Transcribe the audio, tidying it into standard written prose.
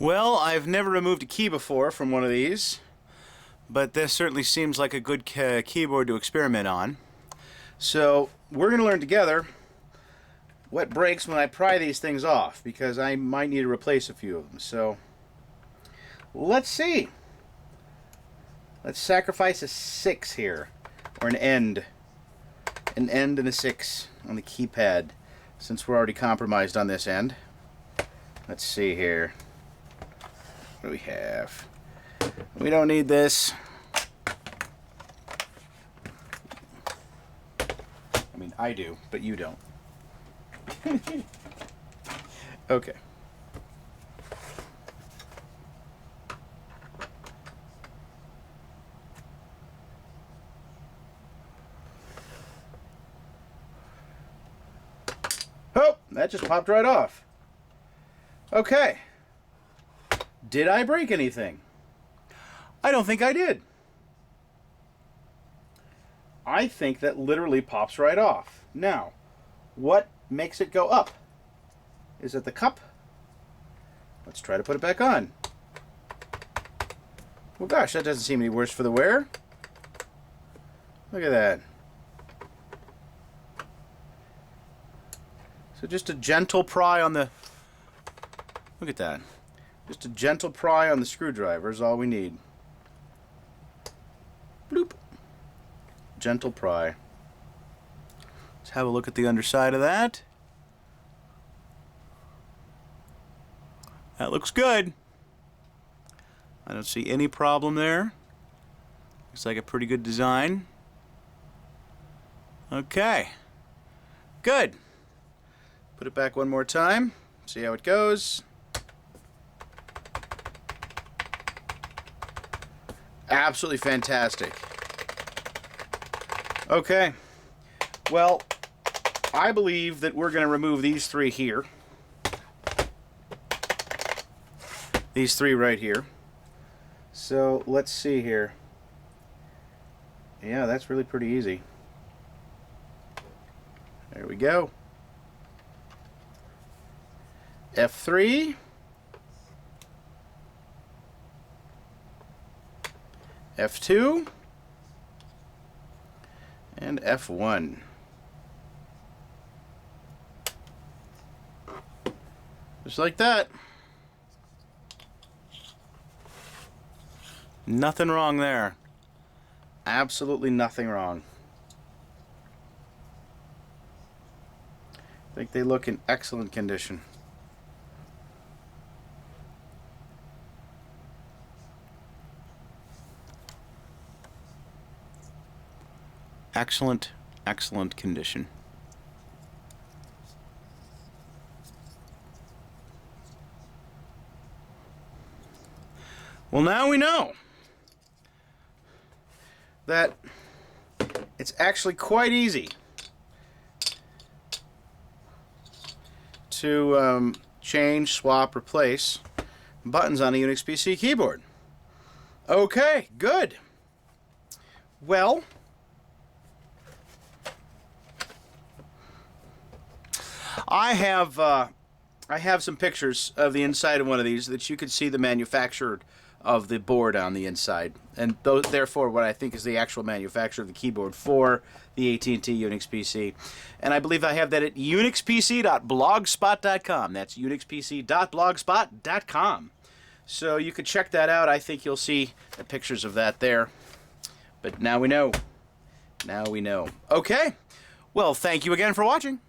Well, I've never removed a key before from one of these, but this certainly seems like a good keyboard to experiment on. So we're going to learn together what breaks when I pry these things off, because I might need to replace a few of them. So let's see. Let's sacrifice a 6 here, or an end and a 6 on the keypad, since we're already compromised on this end. Let's see here. What do we have? We don't need this. I mean, I do, but you don't. Okay. Oh, that just popped right off. Okay. Did I break anything? I don't think I did. I think that literally pops right off. Now, what makes it go up? Is it the cup? Let's try to put it back on. Well, gosh, that doesn't seem any worse for the wear. Look at that. So just a gentle pry on the... Look at that. Just a gentle pry on the screwdriver is all we need. Bloop. Gentle pry. Let's have a look at the underside of that. That looks good. I don't see any problem there. Looks like a pretty good design. Okay. Good. Put it back one more time. See how it goes. Absolutely fantastic. Okay. Well, I believe that we're going to remove these 3 here. These 3 right here. So let's see here. Yeah, that's really pretty easy. There we go. F3. F2. And F1. Just like that. Nothing wrong there. Absolutely nothing wrong. I think they look in excellent condition. Excellent, excellent condition. Well, now we know that it's actually quite easy to change, swap, replace buttons on a Unix PC keyboard. Okay, good. Well, I have some pictures of the inside of one of these that you can see the manufacturer of the board on the inside, and therefore what I think is the actual manufacturer of the keyboard for the AT&T UNIX PC. And I believe I have that at unixpc.blogspot.com. That's unixpc.blogspot.com. So you can check that out. I think you'll see the pictures of that there. But now we know. Now we know. Okay. Well, thank you again for watching.